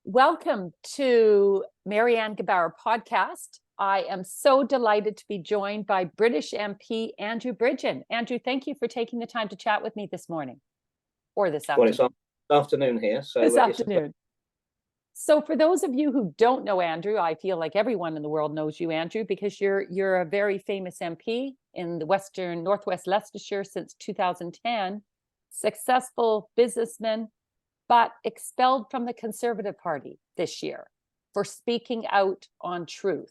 Welcome to Marianne Gabauer podcast. I am so delighted to be joined by British MP Andrew Bridgen. Andrew, thank you for taking the time to chat with me this morning, or this afternoon. Well, it's afternoon here. So this afternoon. So for those of you who don't know Andrew, I feel like everyone in the world knows you, Andrew, because you're a very famous MP in the Northwest Leicestershire since 2010, successful businessman, but expelled from the Conservative Party this year for speaking out on truth.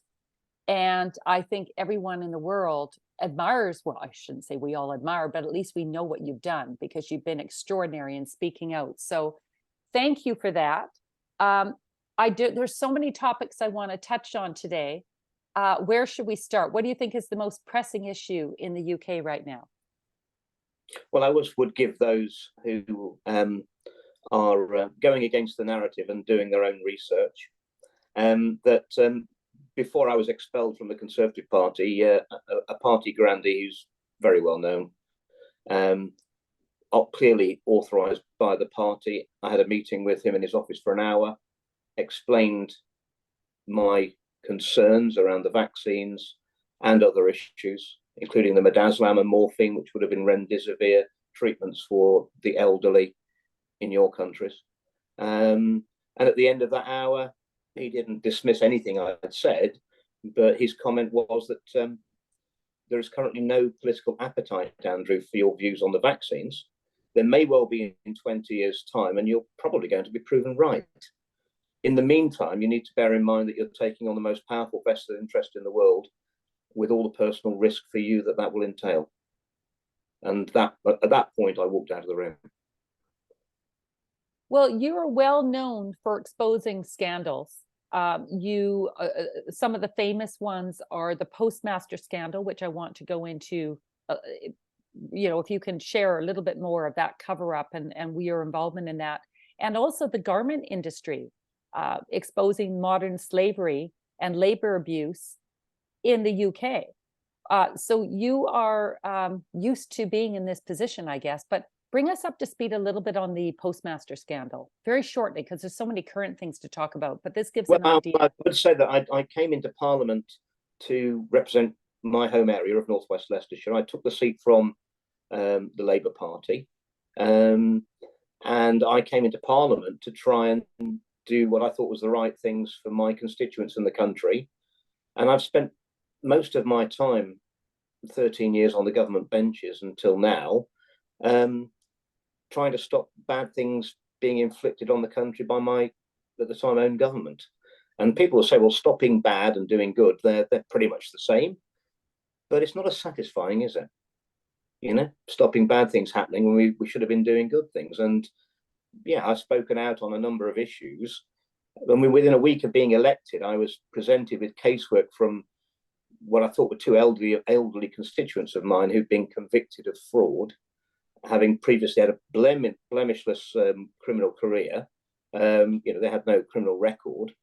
And I think everyone in the world admires, well, I shouldn't say we all admire, but at least we know what you've done because you've been extraordinary in speaking out. So thank you for that. There's so many topics I want to touch on today. Where should we start? What do you think is the most pressing issue in the UK right now? Well, I would give those who are going against the narrative and doing their own research that before I was expelled from the Conservative Party, a party grandee who's very well known, clearly authorised by the party. I had a meeting with him in his office for an hour, explained my concerns around the vaccines and other issues, including the midazolam and morphine, which would have been remdesivir treatments for the elderly in your countries. And at the end of that hour, he didn't dismiss anything I had said, but his comment was that there is currently no political appetite, Andrew, for your views on the vaccines. There may well be in 20 years' time, and you're probably going to be proven right. In the meantime, you need to bear in mind that you're taking on the most powerful vested interest in the world with all the personal risk for you that will entail. And at that point, I walked out of the room. Well, you are well known for exposing scandals. Some of the famous ones are the postmaster scandal, which I want to go into. If you can share a little bit more of that cover up and your involvement in that, and also the garment industry, exposing modern slavery and labor abuse in the UK. So you are used to being in this position, I guess, but bring us up to speed a little bit on the postmaster scandal, very shortly, because there's so many current things to talk about, but this gives an idea. I would say that I came into Parliament to represent my home area of Northwest Leicestershire. I took the seat from the Labour Party, and I came into Parliament to try and do what I thought was the right things for my constituents in the country. And I've spent most of my time, 13 years on the government benches until now, trying to stop bad things being inflicted on the country by my, at the time, own government. And people will say, well, stopping bad and doing good, they're pretty much the same. But it's not as satisfying, is it? Stopping bad things happening when we should have been doing good things. And yeah, I've spoken out on a number of issues. And within a week of being elected, I was presented with casework from what I thought were two elderly constituents of mine who'd been convicted of fraud, having previously had a blemishless criminal career. They had no criminal record.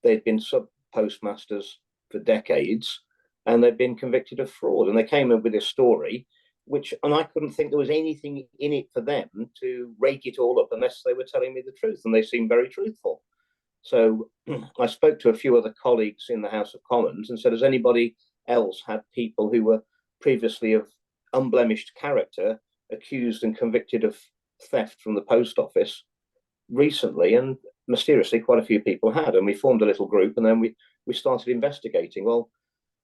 They'd been sub-postmasters for decades, and they'd been convicted of fraud. And they came up with a story, and I couldn't think there was anything in it for them to rake it all up unless they were telling me the truth, and they seemed very truthful. So I spoke to a few other colleagues in the House of Commons and said, has anybody else had people who were previously of unblemished character accused and convicted of theft from the post office recently? And mysteriously, quite a few people had. And we formed a little group, and then we started investigating. Well,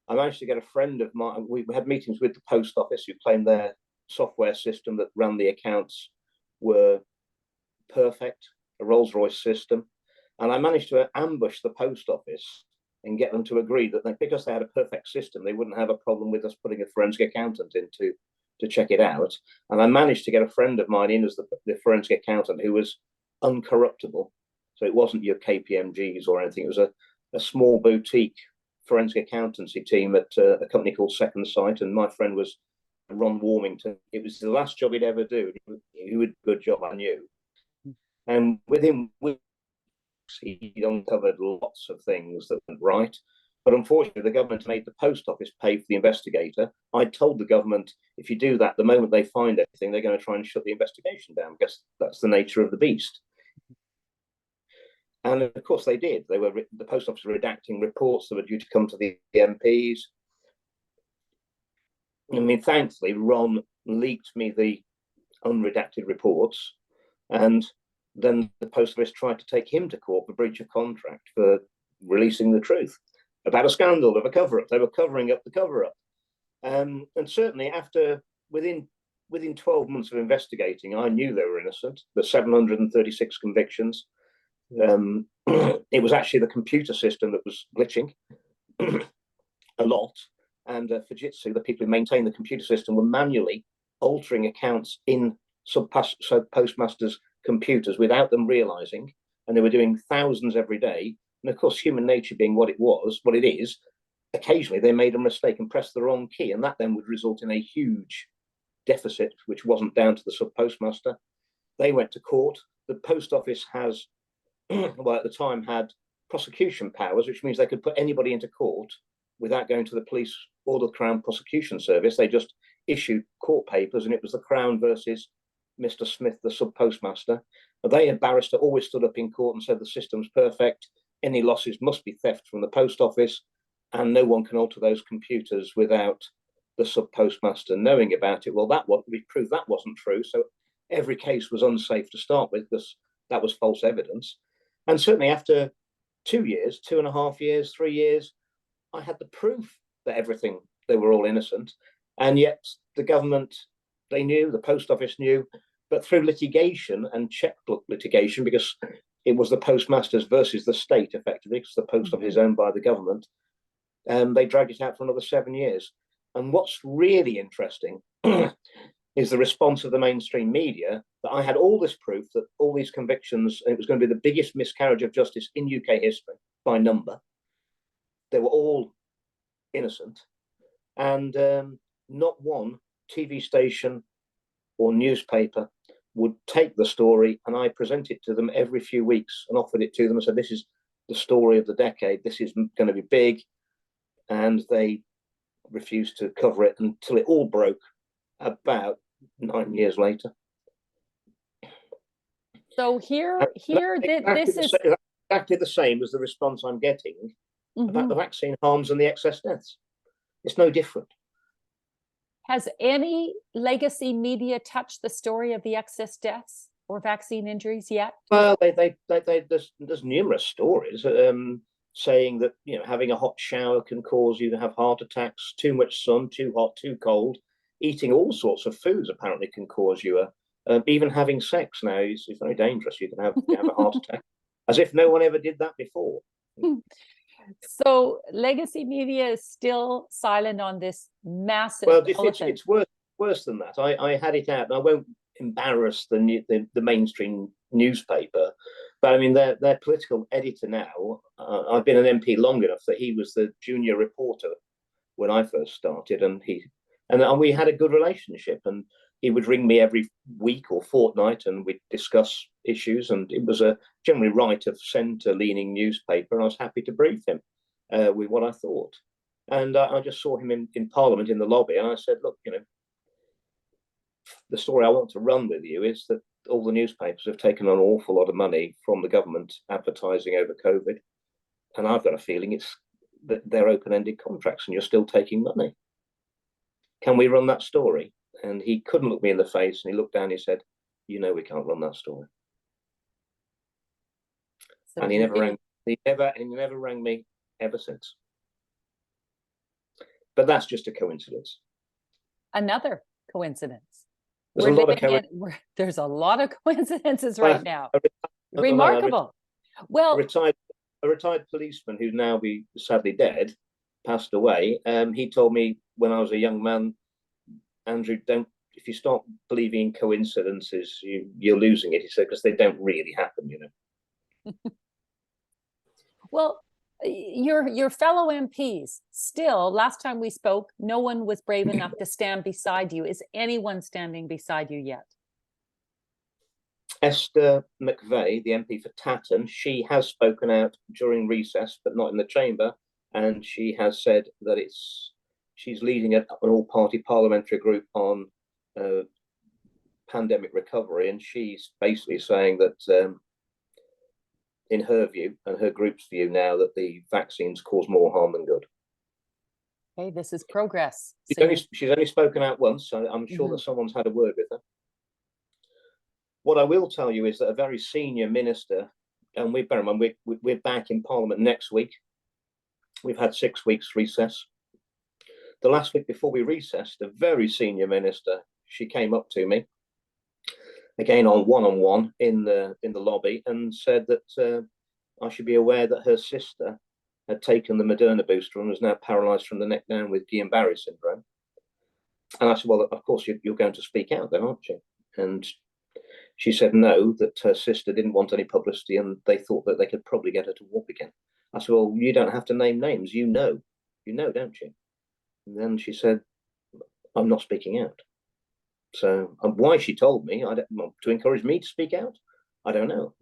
I managed to get a friend of mine. We had meetings with the post office, who claimed their software system that ran the accounts were perfect, a Rolls-Royce system. And I managed to ambush the post office and get them to agree that because they had a perfect system, they wouldn't have a problem with us putting a forensic accountant in to check it out. And I managed to get a friend of mine in as the forensic accountant who was uncorruptible. So it wasn't your KPMGs or anything. It was a small boutique forensic accountancy team at a company called Second Sight. And my friend was Ron Warmington. It was the last job he'd ever do. He would do a good job, I knew. And with him, he uncovered lots of things that went right. But unfortunately, the government made the post office pay for the investigator. I told the government, if you do that, the moment they find anything, they're going to try and shut the investigation down, because that's the nature of the beast. And of course they did. The post office were redacting reports that were due to come to the MPs. I mean, thankfully, Ron leaked me the unredacted reports, and then the post office tried to take him to court for breach of contract for releasing the truth about a scandal of a cover-up. They were covering up the cover-up. And certainly within 12 months of investigating, I knew they were innocent. The 736 convictions. It was actually the computer system that was glitching a lot. And Fujitsu, the people who maintain the computer system, were manually altering accounts in postmasters' computers without them realizing. And they were doing thousands every day. And of course, human nature being what it is, occasionally they made a mistake and pressed the wrong key. And that then would result in a huge deficit, which wasn't down to the sub-postmaster. They went to court. The post office has, well, at the time had prosecution powers, which means they could put anybody into court without going to the police or the Crown Prosecution Service. They just issued court papers, and it was the Crown versus Mr. Smith, the sub-postmaster. A barrister always stood up in court and said the system's perfect. Any losses must be theft from the post office, and no one can alter those computers without the sub-postmaster knowing about it. Well, we proved that wasn't true. So every case was unsafe to start with because that was false evidence. And certainly after 2 years, 2.5 years, 3 years, I had the proof that they were all innocent. And yet the government, they knew, the post office knew, but through litigation and checkbook litigation, because it was the postmasters versus the state, effectively, because the post office is owned by the government, they dragged it out for another 7 years. And what's really interesting is the response of the mainstream media, that I had all this proof that all these convictions, and it was going to be the biggest miscarriage of justice in UK history by number. They were all innocent. And not one TV station or newspaper would take the story, and I present it to them every few weeks and offered it to them and said, this is the story of the decade. This is going to be big. And they refused to cover it until it all broke about 9 years later. So this is exactly the same as the response I'm getting about the vaccine harms and the excess deaths. It's no different. Has any legacy media touched the story of the excess deaths or vaccine injuries yet? Well, there's numerous stories saying that having a hot shower can cause you to have heart attacks. Too much sun, too hot, too cold. Eating all sorts of foods apparently can cause you even having sex now is very dangerous. You can have a heart attack, as if no one ever did that before. So legacy media is still silent on this massive. Well, it's worse than that. I had it out, and I won't embarrass the mainstream newspaper, but I mean their political editor now. I've been an MP long enough that he was the junior reporter when I first started, and we had a good relationship, and he would ring me every week or fortnight, and we'd discuss issues. And it was a generally right of centre-leaning newspaper, and I was happy to brief him with what I thought. And I just saw him in Parliament in the lobby, and I said, look, the story I want to run with you is that all the newspapers have taken an awful lot of money from the government advertising over COVID, and I've got a feeling it's that they're open-ended contracts, and you're still taking money. Can we run that story? And he couldn't look me in the face, and he looked down and he said, we can't run that story. So and he never rang me ever since. But that's just a coincidence. Another coincidence. There's a lot of coincidences right now. Remarkable. Well, a retired policeman who's now sadly dead, passed away. He told me when I was a young man, Andrew, if you start believing in coincidences, you're losing it. He said, because they don't really happen, Well, your fellow MPs, still, last time we spoke, no one was brave enough to stand beside you. Is anyone standing beside you yet? Esther McVeigh, the MP for Tatton, she has spoken out during recess, but not in the chamber. And she has said that she's leading an all-party parliamentary group on pandemic recovery, and she's basically saying that in her view and her group's view now, that the vaccines cause more harm than good. Okay, this is progress. She's only spoken out once, so I'm sure that someone's had a word with her. What I will tell you is that a very senior minister, and we're back in Parliament next week. We've had 6 weeks recess. The last week before we recessed, a very senior minister, she came up to me again on one-on-one in the lobby and said that I should be aware that her sister had taken the Moderna booster and was now paralysed from the neck down with Guillain-Barré syndrome. And I said, well, of course you're going to speak out then, aren't you? And she said no, that her sister didn't want any publicity and they thought that they could probably get her to walk again. I said, well, you don't have to name names. You know, don't you? And then she said, I'm not speaking out. So why she told me, to encourage me to speak out, I don't know.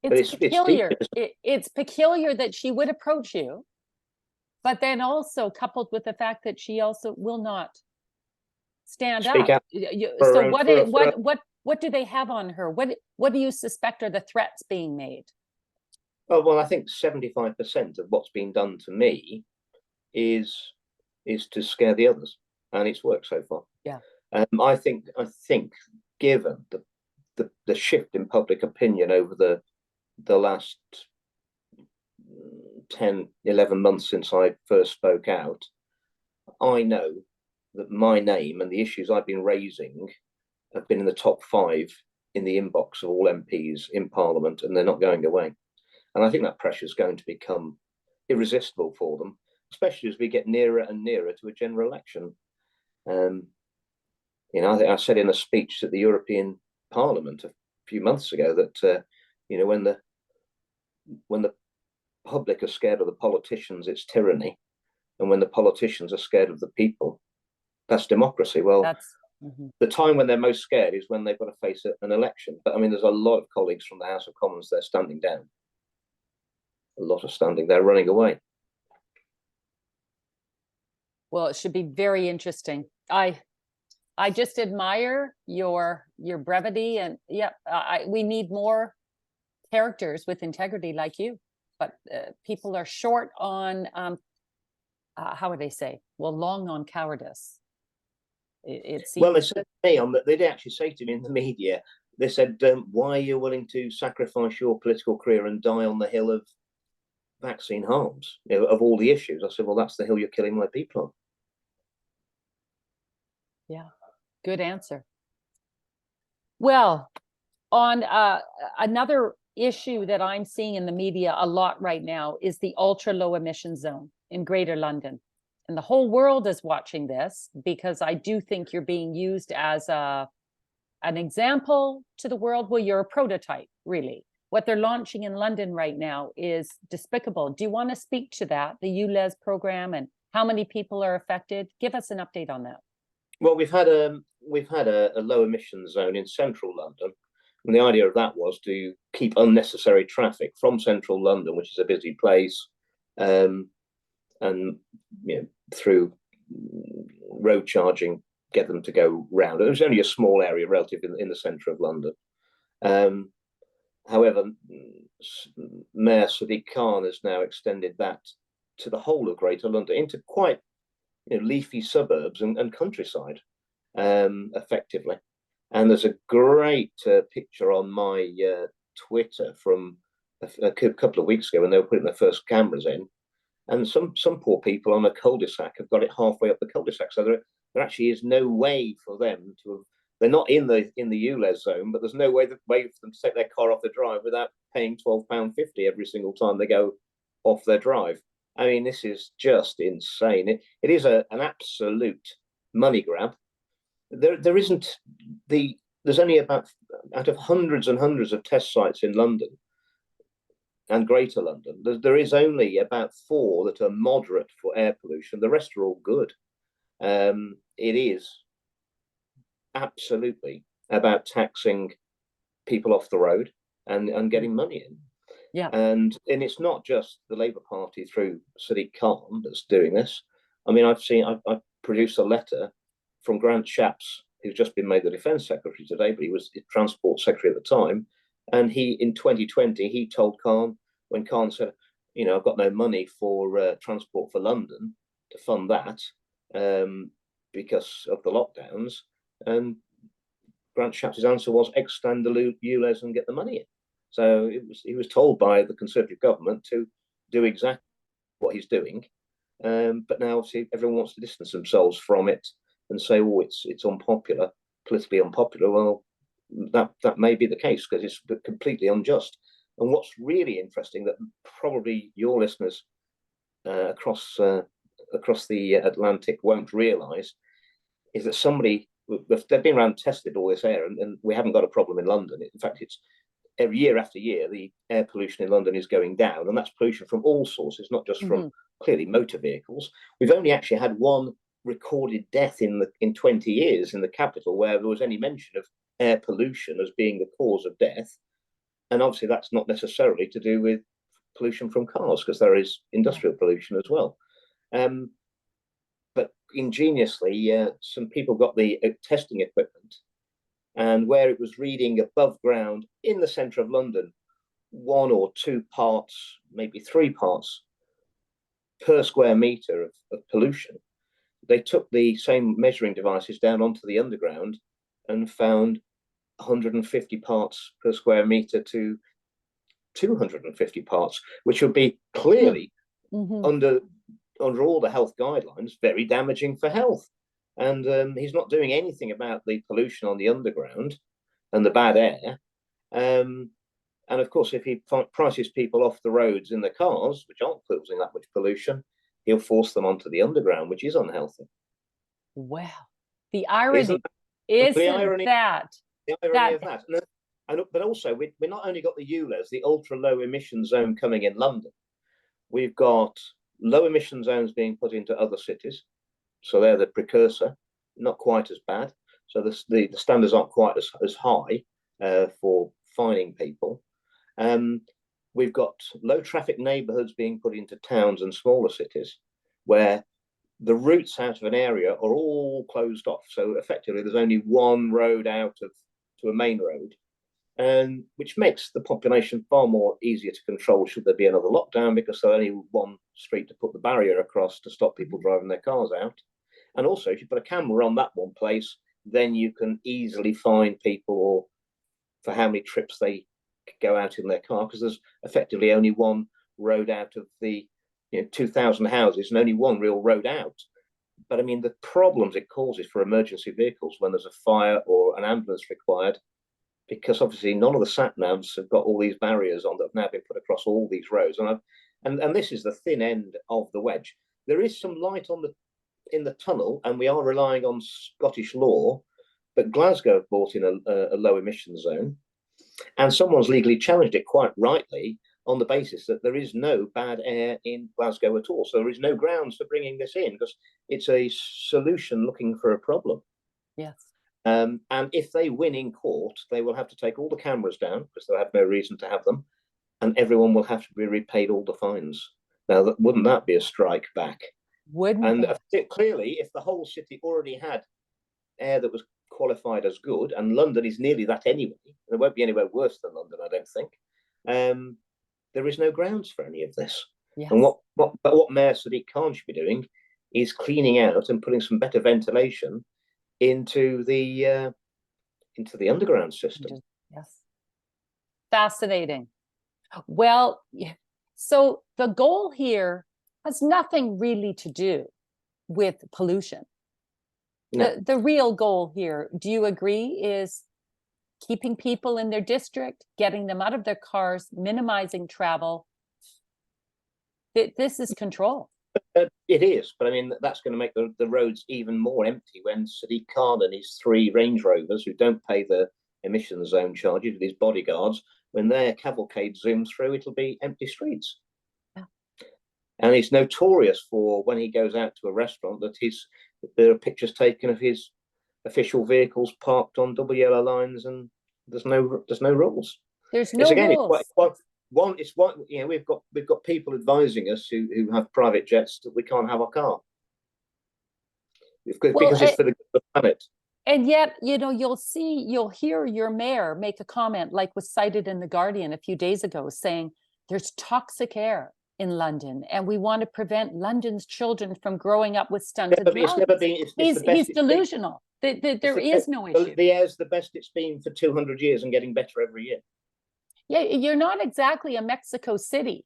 It's peculiar. It's peculiar that she would approach you, but then also coupled with the fact that she also will not stand up. So what do they have on her? What do you suspect are the threats being made? Oh, well, I think 75% of what's been done to me is to scare the others, and it's worked so far. Yeah. I think given the shift in public opinion over the last 10, 11 months since I first spoke out, I know that my name and the issues I've been raising have been in the top 5 in the inbox of all MPs in Parliament, and they're not going away. And I think that pressure is going to become irresistible for them, especially as we get nearer and nearer to a general election. I think I said in a speech at the European Parliament a few months ago that when the public are scared of the politicians, it's tyranny, and when the politicians are scared of the people, that's democracy. Well, the time when they're most scared is when they've got to face an election. But I mean, there's a lot of colleagues from the House of Commons there standing down. A lot of standing there, running away. Well, it should be very interesting. I just admire your brevity, and we need more characters with integrity like you. But people are short on how would they say? Well, long on cowardice. It seems. Well, they said to me they did actually say to me in the media. They said, "Why are you willing to sacrifice your political career and die on the hill of vaccine harms, of all the issues?" I said, well, that's the hill you're killing my people on. Yeah, good answer. Well, on another issue that I'm seeing in the media a lot right now is the ultra low emission zone in Greater London. And the whole world is watching this because I do think you're being used as an example to the world. Well, you're a prototype, really. What they're launching in London right now is despicable. Do you want to speak to that, the ULEZ program, and how many people are affected? Give us an update on that. Well, we've had a low emission zone in central London, and the idea of that was to keep unnecessary traffic from central London, which is a busy place, and through road charging, get them to go round. It was only a small area relative in the centre of London. However, Mayor Sadiq Khan has now extended that to the whole of Greater London, into quite leafy suburbs and countryside, effectively. And there's a great picture on my Twitter from a couple of weeks ago when they were putting their first cameras in, and some poor people on a cul-de-sac have got it halfway up the cul-de-sac, so there actually is no way for them to have. They're not in the ULEZ zone, but there's no way for them to take their car off the drive without paying £12.50 every single time they go off their drive. I mean, this is just insane. It is an absolute money grab. There's only about, out of hundreds and hundreds of test sites in London and Greater London, there is only about 4 that are moderate for air pollution. The rest are all good. It is absolutely about taxing people off the road and getting money in. Yeah. And it's not just the Labour Party through Sadiq Khan that's doing this. I mean, I've produced a letter from Grant Shapps, who's just been made the Defence Secretary today, but he was the Transport Secretary at the time, And he, in 2020, he told Khan, when Khan said, you know, I've got no money for transport for London to fund that because of the lockdowns. And Grant Shapps' answer was extend the ULEZ and get the money in. So he was told by the Conservative government to do exactly what he's doing. But now, obviously, everyone wants to distance themselves from it and say, oh, it's unpopular, politically unpopular. Well, that may be the case because it's completely unjust. And what's really interesting that probably your listeners across the Atlantic won't realise is that they've been around and tested all this air, and we haven't got a problem in London. In fact, it's every year after year, the air pollution in London is going down, and that's pollution from all sources, not just from clearly motor vehicles. We've only actually had one recorded death in 20 years in the capital where there was any mention of air pollution as being the cause of death. And obviously that's not necessarily to do with pollution from cars, because there is industrial pollution as well. But ingeniously, some people got the testing equipment, and where it was reading above ground in the centre of London, 1 or 2 parts, maybe 3 parts per square metre of pollution, they took the same measuring devices down onto the underground and found 150 parts per square metre to 250 parts, which would be clearly under all the health guidelines, very damaging for health. And he's not doing anything about the pollution on the underground and the bad air. And of course, if he prices people off the roads in the cars, which aren't causing that much pollution, he'll force them onto the underground, which is unhealthy. Well, the irony isn't the irony of that. But also, we've not only got the ULEZ, the Ultra Low Emission Zone coming in London, we've got low emission zones being put into other cities. So they're the precursor, not quite as bad. So the standards aren't quite as high for fining people. We've got low traffic neighbourhoods being put into towns and smaller cities where the routes out of an area are all closed off. So effectively, there's only one road out to a main road, and which makes the population far more easier to control should there be another lockdown, because there's only one street to put the barrier across to stop people driving their cars out. And also, if you put a camera on that one place, then you can easily find people for how many trips they go out in their car, because there's effectively only one road out of the 2,000 houses and only one real road out. But I mean, the problems it causes for emergency vehicles when there's a fire or an ambulance required, because obviously none of the sat navs have got all these barriers on that have now been put across all these roads. And this is the thin end of the wedge. There is some light in the tunnel, and we are relying on Scottish law, but Glasgow have brought in a low emission zone, and someone's legally challenged it quite rightly on the basis that there is no bad air in Glasgow at all. So there is no grounds for bringing this in, because it's a solution looking for a problem. Yes. And if they win in court, they will have to take all the cameras down because they'll have no reason to have them, and everyone will have to be repaid all the fines. Now, wouldn't that be a strike back? Wouldn't it? Clearly, if the whole city already had air that was qualified as good, and London is nearly that anyway, there won't be anywhere worse than London, I don't think. There is no grounds for any of this. Yes. And what Mayor Sadiq Khan should be doing is cleaning out and putting some better ventilation into the underground system. Yes. Fascinating. Well, so the goal here has nothing really to do with pollution. No. The real goal here, do you agree, is keeping people in their district, getting them out of their cars, minimizing travel. This is control. It is, but I mean, that's going to make the roads even more empty when Sadiq Khan and his 3 Range Rovers, who don't pay the emission zone charges with his bodyguards, when their cavalcade zooms through, it'll be empty streets. Yeah. And he's notorious for, when he goes out to a restaurant, that there are pictures taken of his official vehicles parked on double yellow lines, and there's no rules. There's no rules. It's what we've got people advising us who have private jets that we can't have our car because it's for the planet. And yet, you'll hear your mayor make a comment like was cited in The Guardian a few days ago saying there's toxic air in London and we want to prevent London's children from growing up with stunted lungs. It's never been, it's the best He's delusional. There is no issue. The air's the best it's been for 200 years and getting better every year. Yeah, you're not exactly a Mexico City.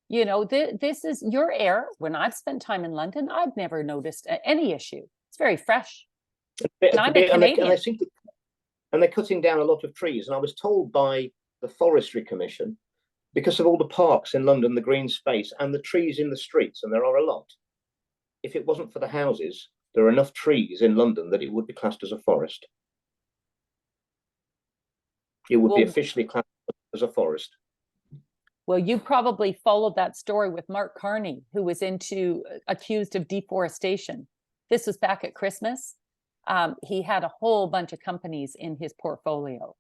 This is your air. When I've spent time in London, I've never noticed any issue. It's very fresh. And I'm a Canadian. And they're cutting down a lot of trees. And I was told by the Forestry Commission, because of all the parks in London, the green space and the trees in the streets, and there are a lot, if it wasn't for the houses, there are enough trees in London that it would be classed as a forest. It would be officially classed as a forest. Well, you probably followed that story with Mark Carney, who was accused of deforestation. This was back at Christmas. He had a whole bunch of companies in his portfolio.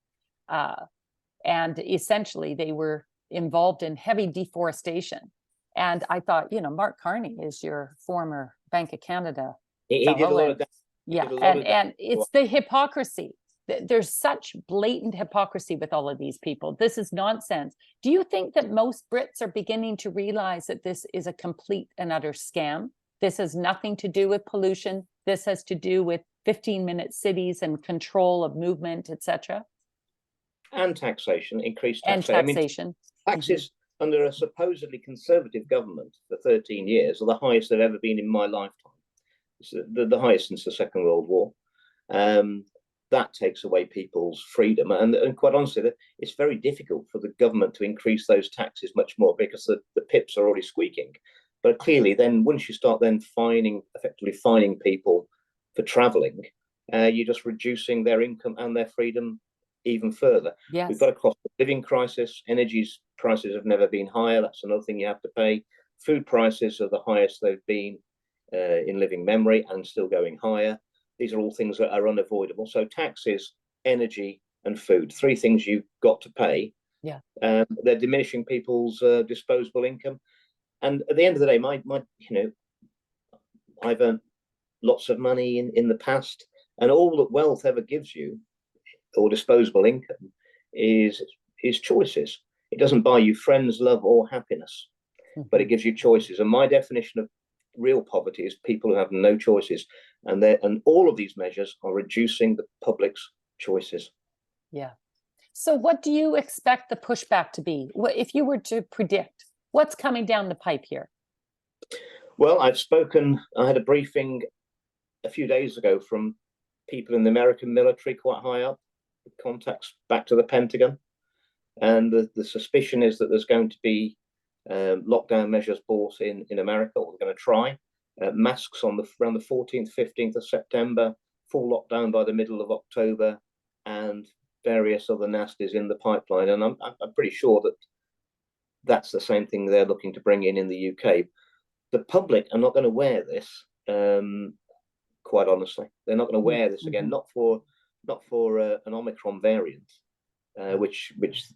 And essentially they were involved in heavy deforestation. And I thought, Mark Carney is your former Bank of Canada. He did a lot of that. Yeah, and it's the hypocrisy. There's such blatant hypocrisy with all of these people. This is nonsense. Do you think that most Brits are beginning to realize that this is a complete and utter scam? This has nothing to do with pollution. This has to do with 15-minute cities and control of movement, etc. And taxation, increased taxation. And taxation. Taxes under a supposedly conservative government for 13 years are the highest they've ever been in my lifetime. It's the highest since the Second World War. That takes away people's freedom. And quite honestly, it's very difficult for the government to increase those taxes much more because the pips are already squeaking. But clearly, then once you start then effectively fining people for travelling, you're just reducing their income and their freedom even further. Yes. We've got a cost of living crisis. Energy prices have never been higher. That's another thing you have to pay. Food prices are the highest they've been in living memory and still going higher. These are all things that are unavoidable. So taxes, energy, and food, three things you've got to pay. Yeah. They're diminishing people's disposable income. And at the end of the day, I've earned lots of money in the past, and all that wealth ever gives you, or disposable income, is choices. It doesn't buy you friends, love, or happiness, but it gives you choices. And my definition of real poverty is people who have no choices, and all of these measures are reducing the public's choices. Yeah. So what do you expect the pushback to be? If you were to predict, what's coming down the pipe here? Well, I had a briefing a few days ago from people in the American military quite high up, contacts back to the Pentagon. And the suspicion is that there's going to be lockdown measures brought in America, or they're going to try. Masks around the 14th, 15th of September, full lockdown by the middle of October, and various other nasties in the pipeline. And I'm pretty sure that that's the same thing they're looking to bring in the UK. The public are not going to wear this, quite honestly. They're not going to wear this again, not for an Omicron variant, which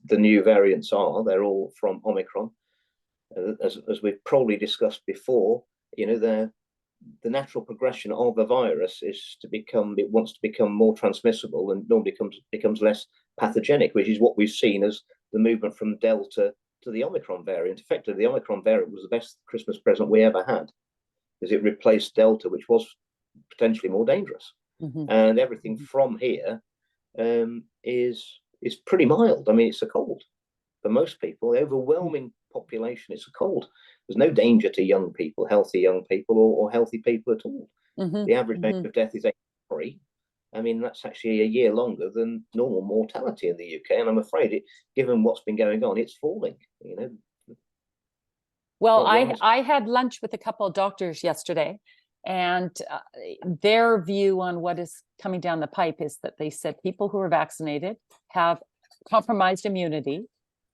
the new variants are. They're all from Omicron. As we've probably discussed before, the natural progression of a virus wants to become more transmissible and normally becomes less pathogenic, which is what we've seen as the movement from Delta to the Omicron variant. Effectively, the Omicron variant was the best Christmas present we ever had, because it replaced Delta, which was potentially more dangerous. And everything from here is pretty mild. I mean, it's a cold for most people. The overwhelming population, it's a cold. There's no danger to young people, healthy young people, or healthy people at all. The average age of death is 83. I mean, that's actually a year longer than normal mortality in the UK. And I'm afraid, given what's been going on, it's falling. Well, I had lunch with a couple of doctors yesterday, and their view on what is coming down the pipe is that they said people who are vaccinated have compromised immunity.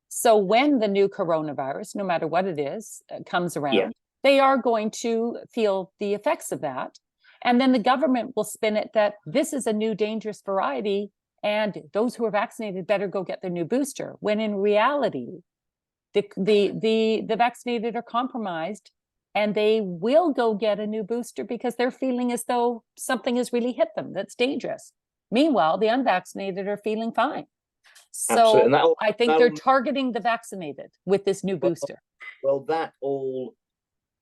So when the new coronavirus, no matter what it is, comes around, they are going to feel the effects of that. And then the government will spin it that this is a new dangerous variety, and those who are vaccinated better go get their new booster. When in reality, the vaccinated are compromised, and they will go get a new booster because they're feeling as though something has really hit them that's dangerous. Meanwhile, the unvaccinated are feeling fine. Absolutely. So And that I think they're targeting the vaccinated with this new booster. Well, that all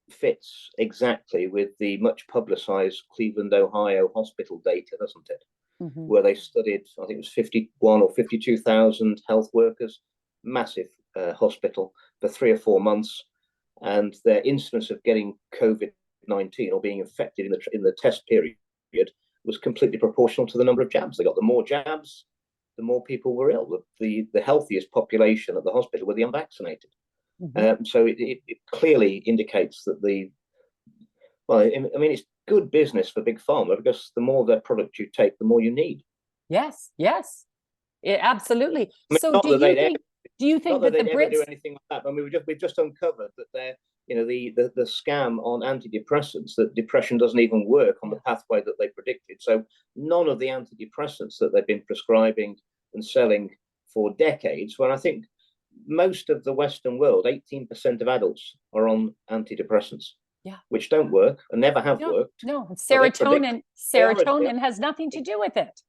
fits exactly with the much publicized Cleveland, Ohio hospital data, doesn't it? Mm-hmm. Where they studied, I think it was 51 or 52,000 health workers, massive hospital for 3 or 4 months, and their incidence of getting COVID-19 or being infected in the test period was completely proportional to the number of jabs. They got the more jabs, the more people were ill. The healthiest population at the hospital were the unvaccinated. Mm-hmm. So it clearly indicates that I mean, it's good business for big pharma because the more their product you take, the more you need. Yes, yes, absolutely. I mean, so do you think that the Brits ever do anything like that? I mean, we've just uncovered that they're, the scam on antidepressants, that depression doesn't even work on the pathway that they predicted. So none of the antidepressants that they've been prescribing and selling for decades, when I think most of the Western world, 18% of adults are on antidepressants. Yeah. Which don't work and never have worked. No, serotonin has nothing to do with it.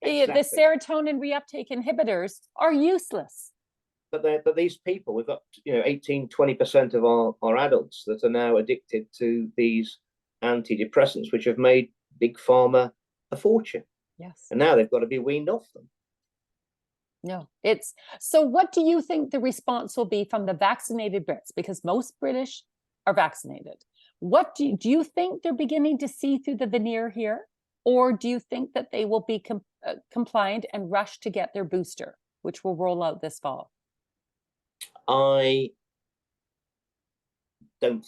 Exactly. The serotonin reuptake inhibitors are useless. But these people, we've got 18-20% of our adults that are now addicted to these antidepressants, which have made big pharma a fortune. Yes. And now they've got to be weaned off them. No, so what do you think the response will be from the vaccinated Brits? Because most British are vaccinated. What do you think they're beginning to see through the veneer here? Or do you think that they will be compliant and rush to get their booster, which will roll out this fall? I don't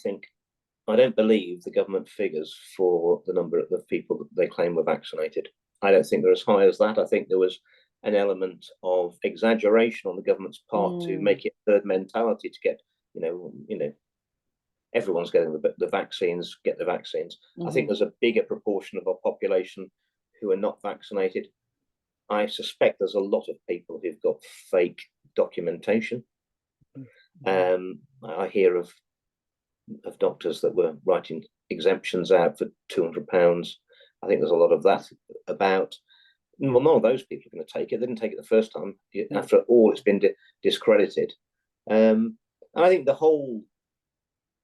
believe the government figures for the number of people that they claim were vaccinated. I don't think they're as high as that. I think there was an element of exaggeration on the government's part to make it herd mentality to get, everyone's getting the vaccines, get the vaccines. Mm-hmm. I think there's a bigger proportion of our population who are not vaccinated. I suspect there's a lot of people who've got fake documentation. Mm-hmm. I hear of doctors that were writing exemptions out for £200. I think there's a lot of that about. Well, none of those people are going to take it. They didn't take it the first time. After all, it's been discredited. And I think the whole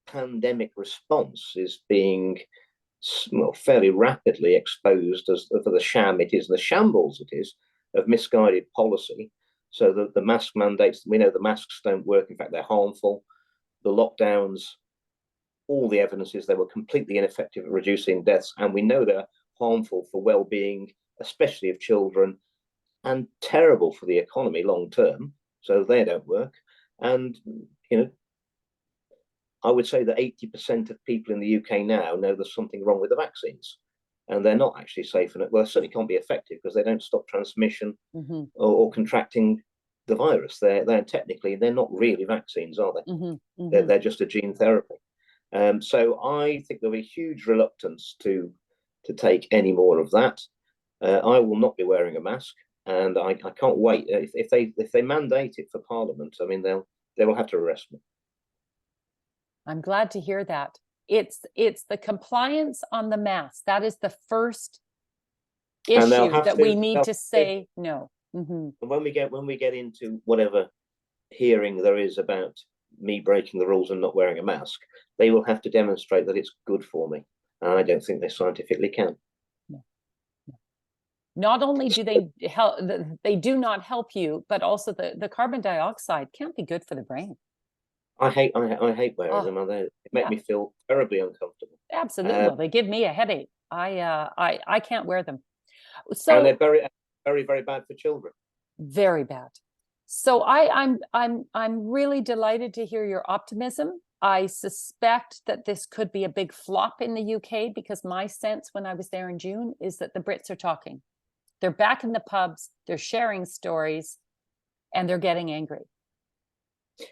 pandemic response is being fairly rapidly exposed as for the sham it is, and the shambles it is of misguided policy. So the mask mandates, we know the masks don't work. In fact, they're harmful. The lockdowns, all the evidence is they were completely ineffective at reducing deaths, and we know they're harmful for well-being, especially of children, and terrible for the economy long term. So they don't work. And I would say that 80% of people in the UK now know there's something wrong with the vaccines, and they're not actually safe. And they certainly can't be effective because they don't stop transmission or contracting the virus. They're not really vaccines, are they? Mm-hmm. They're just a gene therapy. So I think there'll be huge reluctance to take any more of that. I will not be wearing a mask, and I can't wait. If they mandate it for Parliament, I mean, they will have to arrest me. I'm glad to hear that. It's the compliance on the mask. That is the first issue that we need to say no. Mm-hmm. And when we get into whatever hearing there is about me breaking the rules and not wearing a mask, they will have to demonstrate that it's good for me. And I don't think they scientifically can. No. Not only do they help, they do not help you, but also the carbon dioxide can't be good for the brain. I hate wearing them. They make me feel terribly uncomfortable. Absolutely, they give me a headache. I can't wear them. So and they're very, very, very bad for children. Very bad. So I'm really delighted to hear your optimism. I suspect that this could be a big flop in the UK, because my sense when I was there in June is that the Brits are talking. They're back in the pubs, they're sharing stories, and they're getting angry.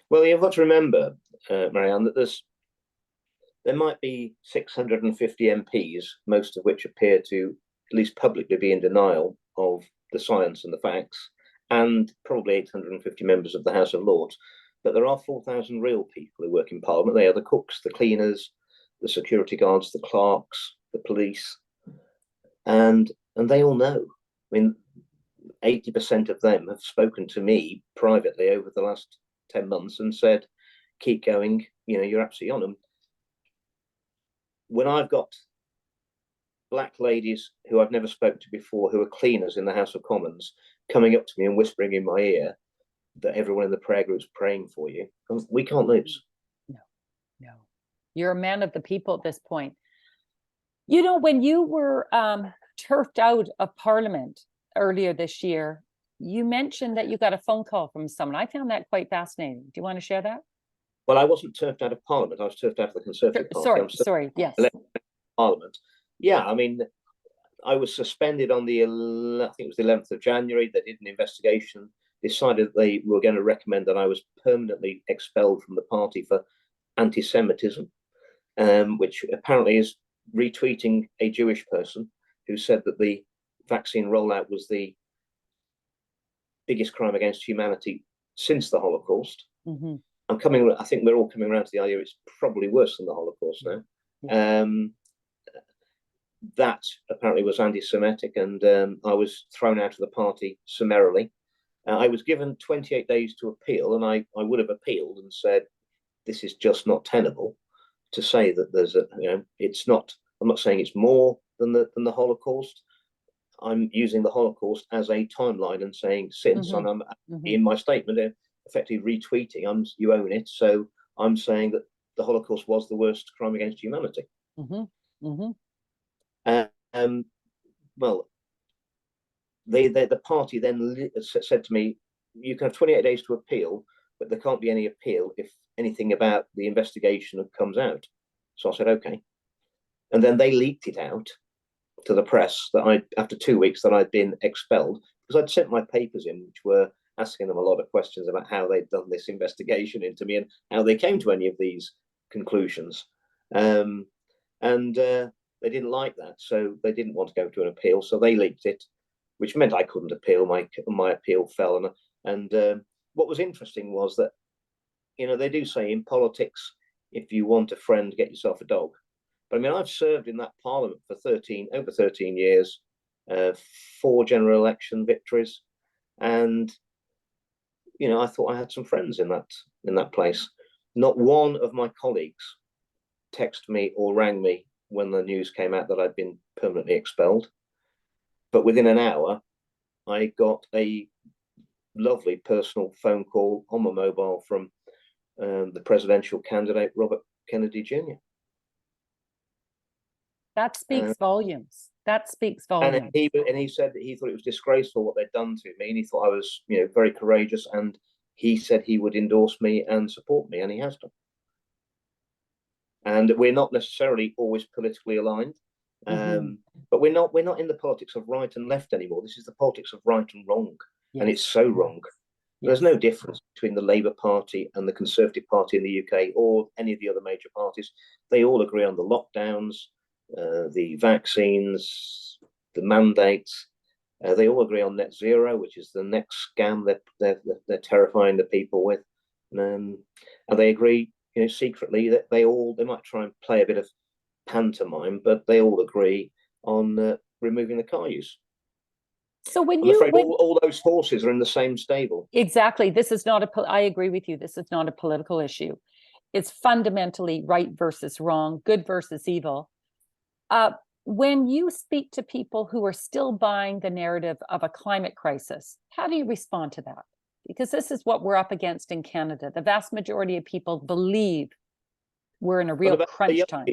Well, you've got to remember, Marianne, that there might be 650 MPs, most of which appear to at least publicly be in denial of the science and the facts, and probably 850 members of the House of Lords. But there are 4,000 real people who work in Parliament. They are the cooks, the cleaners, the security guards, the clerks, the police, and they all know. I mean, 80% of them have spoken to me privately over the last 10 months and said, keep going, you're absolutely on them. When I've got black ladies who I've never spoken to before, who are cleaners in the House of Commons, coming up to me and whispering in my ear that everyone in the prayer group's praying for you, we can't lose. No. You're a man of the people at this point. When you were turfed out of Parliament earlier this year, you mentioned that you got a phone call from someone. I found that quite fascinating. Do you want to share that? Well, I wasn't turfed out of Parliament. I was turfed out of the Conservative Party. Sorry, yes. Parliament. Yeah, I mean, I was suspended on I think it was the 11th of January. They did an investigation, decided they were going to recommend that I was permanently expelled from the party for anti-Semitism, which apparently is retweeting a Jewish person who said that the vaccine rollout was the biggest crime against humanity since the Holocaust. Mm-hmm. I think we're all coming around to the idea it's probably worse than the Holocaust now. Yeah. That apparently was anti-Semitic, and I was thrown out of the party summarily. I was given 28 days to appeal, and I would have appealed and said, this is just not tenable to say that there's it's not, I'm not saying it's more than the Holocaust. I'm using the Holocaust as a timeline and saying, since, and I'm in my statement, effectively retweeting, you own it. So I'm saying that the Holocaust was the worst crime against humanity. Well, the party then said to me, you can have 28 days to appeal, but there can't be any appeal if anything about the investigation comes out. So I said, okay. And then they leaked it out to the press that after 2 weeks, that I'd been expelled, because I'd sent my papers in, which were asking them a lot of questions about how they'd done this investigation into me and how they came to any of these conclusions. They didn't like that, so they didn't want to go to an appeal, so they leaked it, which meant I couldn't appeal. My appeal fell. And what was interesting was that, they do say in politics, if you want a friend, get yourself a dog. But I mean, I've served in that parliament for over 13 years, 4 general election victories, and I thought I had some friends in that place. Not one of my colleagues texted me or rang me when the news came out that I'd been permanently expelled. But within an hour, I got a lovely personal phone call on my mobile from the presidential candidate, Robert Kennedy Jr. That speaks volumes. That speaks volumes. And he said that he thought it was disgraceful what they'd done to me, and he thought I was, very courageous. And he said he would endorse me and support me, and he has done. And we're not necessarily always politically aligned, but we're not in the politics of right and left anymore. This is the politics of right and wrong, and it's so wrong. There's no difference between the Labour Party and the Conservative Party in the UK or any of the other major parties. They all agree on the lockdowns, the vaccines, the mandates. They all agree on net zero, which is the next scam that they're terrifying the people with, and they agree, secretly, that they might try and play a bit of pantomime, but they all agree on removing the car use. So I'm afraid all those horses are in the same stable. Exactly. This is not I agree with you. This is not a political issue. It's fundamentally right versus wrong, good versus evil. When you speak to people who are still buying the narrative of a climate crisis, how do you respond to that? Because this is what we're up against in Canada. The vast majority of people believe we're in a real crunch time.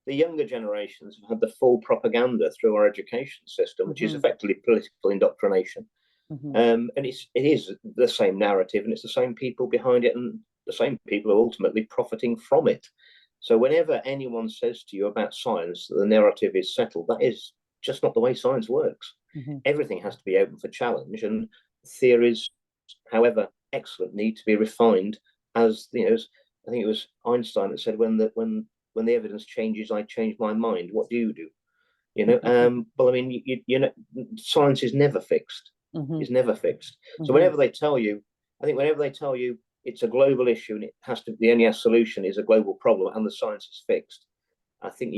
The younger generations have had the full propaganda through our education system, which is effectively political indoctrination. And it is the same narrative, and it's the same people behind it, and the same people are ultimately profiting from it. So whenever anyone says to you about science that the narrative is settled, that is just not the way science works. Everything has to be open for challenge, and theories, however excellent, need to be refined. As I think it was Einstein that said, when the evidence changes, I change my mind. What do you do? Well, I mean, science is never fixed. It's never fixed. So whenever they tell you, it's a global issue and the only solution is a global problem and the science is fixed, I think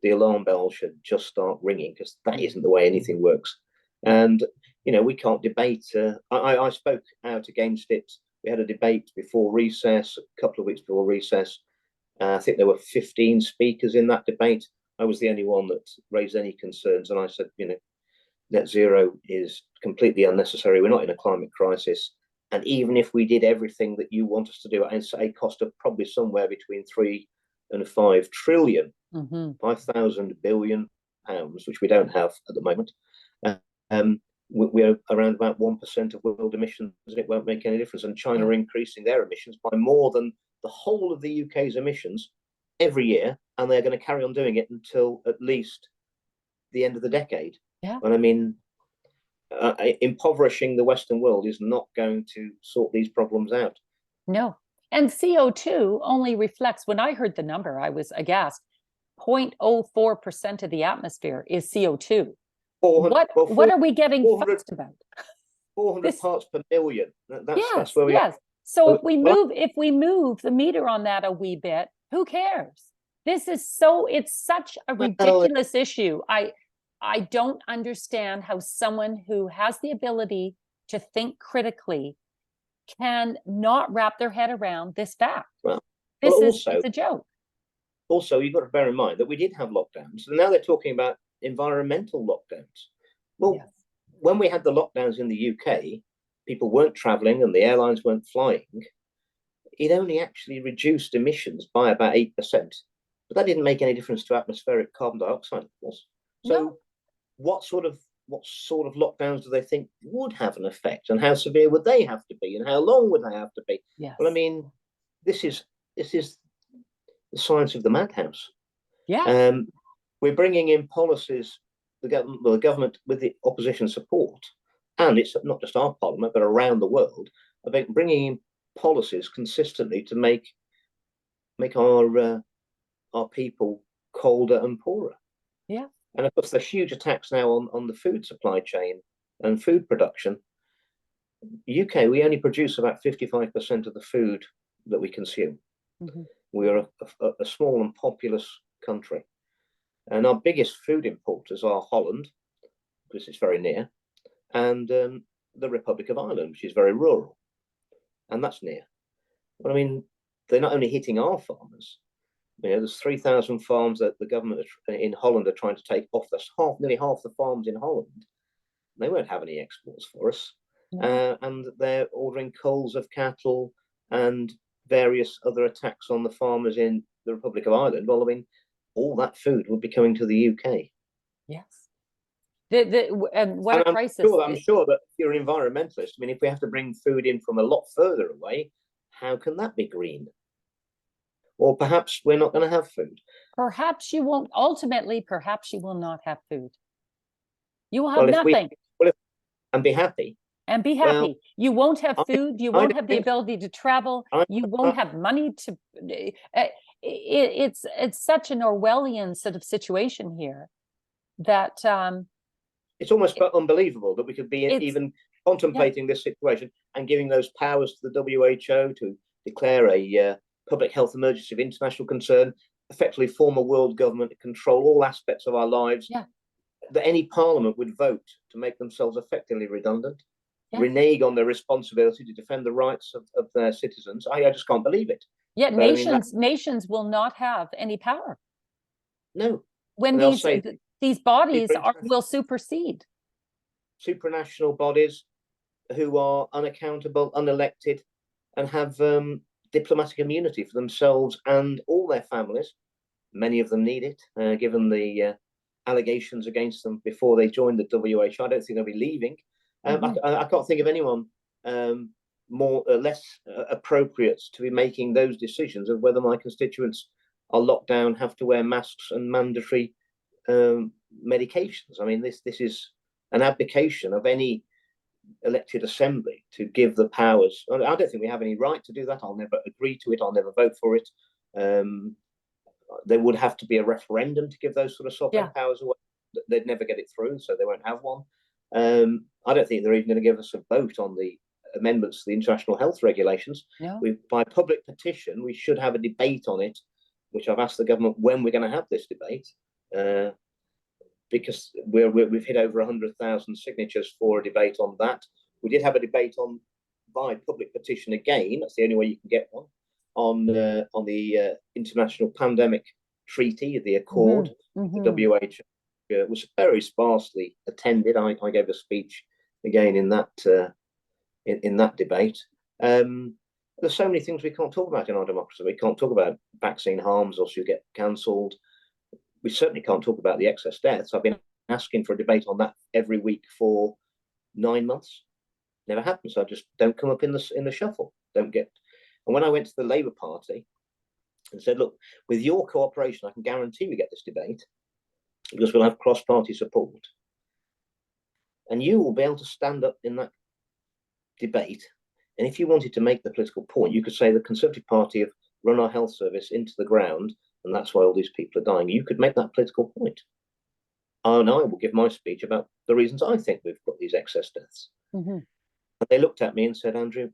the alarm bell should just start ringing, because that isn't the way anything works. And we can't debate. I spoke out against it. We had a debate before recess, a couple of weeks before recess. I think there were 15 speakers in that debate. I was the only one that raised any concerns, and I said, net zero is completely unnecessary. We're not in a climate crisis. And even if we did everything that you want us to do, at a cost of probably somewhere between 3 and 5 trillion, 5,000 billion pounds, which we don't have at the moment, we're around about 1% of world emissions, and it won't make any difference. And China are increasing their emissions by more than the whole of the UK's emissions every year, and they're going to carry on doing it until at least the end of the decade. Yeah. And I mean, impoverishing the Western world is not going to sort these problems out. No. And CO2 only reflects, when I heard the number, I was aghast, 0.04% of the atmosphere is CO2. What are we getting fussed about? 400 parts per million. That's where we are. So if we move the meter on that a wee bit, who cares? It's such a ridiculous issue. I don't understand how someone who has the ability to think critically can not wrap their head around this fact. It's a joke. Also, you've got to bear in mind that we did have lockdowns, and now they're talking about environmental lockdowns. Well, when we had the lockdowns in the UK, people weren't traveling and the airlines weren't flying. It only actually reduced emissions by about 8%, but that didn't make any difference to atmospheric carbon dioxide, of course. So what sort of lockdowns do they think would have an effect, and how severe would they have to be, and how long would they have to be? Well, I mean, this is the science of the madhouse. We're bringing in policies, the government with the opposition support, and it's not just our parliament but around the world, about bringing in policies consistently to make our people colder and poorer. And of course, there's huge attacks now on the food supply chain and food production. UK, we only produce about 55% of the food that we consume. We are a small and populous country. And our biggest food importers are Holland, because it's very near, and the Republic of Ireland, which is very rural. And that's near. But I mean, they're not only hitting our farmers. There's 3,000 farms that the government in Holland are trying to take off. That's nearly half the farms in Holland. They won't have any exports for us. And they're ordering culls of cattle and various other attacks on the farmers in the Republic of Ireland. Well, I mean, all that food would be coming to the UK. And what a crisis. I'm sure that if you're an environmentalist, I mean, if we have to bring food in from a lot further away, how can that be green? Or perhaps we're not going to have food. Perhaps you won't. Ultimately, perhaps you will not have food. You will have nothing. And be happy. And be happy. Well, you won't have food. You won't have the ability to travel. You won't have money to. It's such an Orwellian sort of situation here that it's almost unbelievable that we could be even contemplating this situation and giving those powers to the WHO to declare a public health emergency of international concern, effectively form a world government to control all aspects of our lives, that any parliament would vote to make themselves effectively redundant, renege on their responsibility to defend the rights of their citizens. I just can't believe it. Nations will not have any power. No. When these bodies will supersede. Supranational bodies who are unaccountable, unelected, and have diplomatic immunity for themselves and all their families. Many of them need it, given the allegations against them before they joined the WHO. I don't think they'll be leaving. I can't think of anyone less appropriate to be making those decisions of whether my constituents are locked down, have to wear masks and mandatory medications. I mean, this is an abdication of any elected assembly to give the powers. I don't think we have any right to do that. I'll never agree to it. I'll never vote for it. There would have to be a referendum to give those sort of sovereign powers away. They'd never get it through, so they won't have one. I don't think they're even going to give us a vote on the amendments to the international health regulations. By public petition, we should have a debate on it, which I've asked the government when we're going to have this debate. because we've hit over 100,000 signatures for a debate on that. We did have a debate on by public petition again. That's the only way you can get one on the International Pandemic Treaty, the Accord. The WHO was very sparsely attended. I gave a speech again in that in that debate. There's so many things we can't talk about in our democracy. We can't talk about vaccine harms, or you get cancelled. We certainly can't talk about the excess deaths. I've been asking for a debate on that every week for 9 months. Never happens. I just don't come up in the shuffle. Don't get. And when I went to the Labour Party and said, look, with your cooperation, I can guarantee we get this debate because we'll have cross-party support, and you will be able to stand up in that debate. And if you wanted to make the political point, you could say the Conservative Party have run our health service into the ground, and that's why all these people are dying. You could make that political point. And I will give my speech about the reasons I think we've got these excess deaths. And they looked at me and said, Andrew,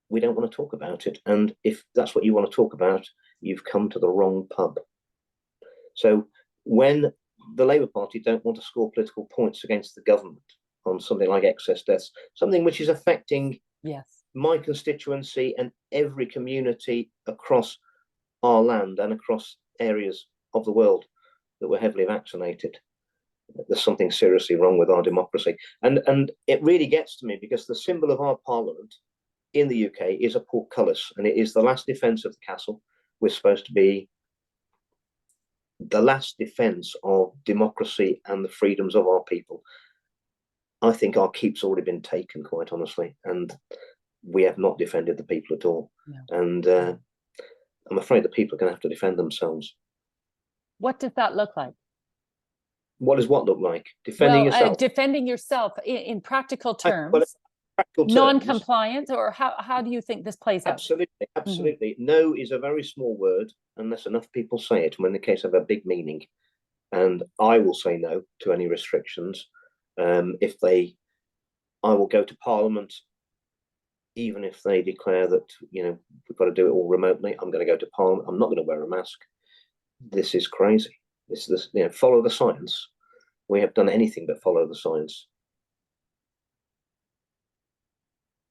we don't want to talk about it. And if that's what you want to talk about, you've come to the wrong pub. So when the Labour Party don't want to score political points against the government on something like excess deaths, something which is affecting my constituency and every community across our land and across areas of the world that were heavily vaccinated, there's something seriously wrong with our democracy. And it really gets to me because the symbol of our parliament in the UK is a portcullis, and it is the last defence of the castle. We're supposed to be the last defence of democracy and the freedoms of our people. I think our keep's already been taken, quite honestly, and we have not defended the people at all. And I'm afraid the people are going to have to defend themselves. What does that look like? What does what look like? Defending yourself? Defending yourself in practical terms. Non-compliant, or how do you think this plays out? Absolutely. No is a very small word unless enough people say it, when the case have a big meaning. And I will say no to any restrictions. I will go to Parliament, even if they declare that, we've got to do it all remotely. I'm going to go to Parliament. I'm not going to wear a mask. This is crazy. This follow the science. We have done anything but follow the science.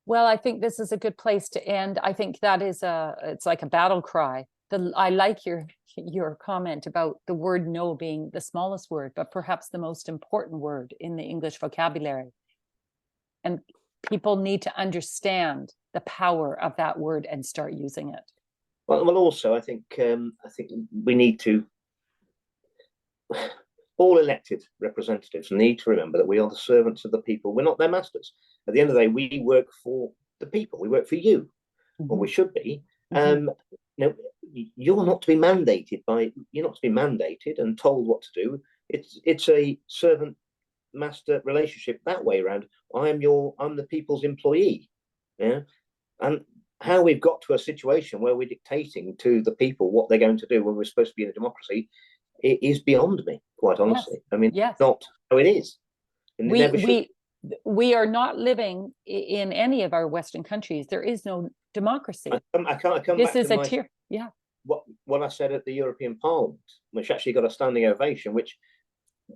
Well, I think this is a good place to end. I think that is it's like a battle cry. I like your comment about the word no being the smallest word, but perhaps the most important word in the English vocabulary. And people need to understand the power of that word and start using it. Well, also, I think we need to. All elected representatives need to remember that we are the servants of the people. We're not their masters. At the end of the day, we work for the people. We work for you, or we should be. You're not to be mandated and told what to do. It's a servant-master relationship that way around. I'm the people's employee. Yeah, and how we've got to a situation where we're dictating to the people what they're going to do when we're supposed to be in a democracy, it is beyond me, quite honestly. I mean, not how it is. And we are not living in any of our Western countries. There is no democracy. I come this back is to a tier. Yeah. What I said at the European Parliament, which actually got a standing ovation, which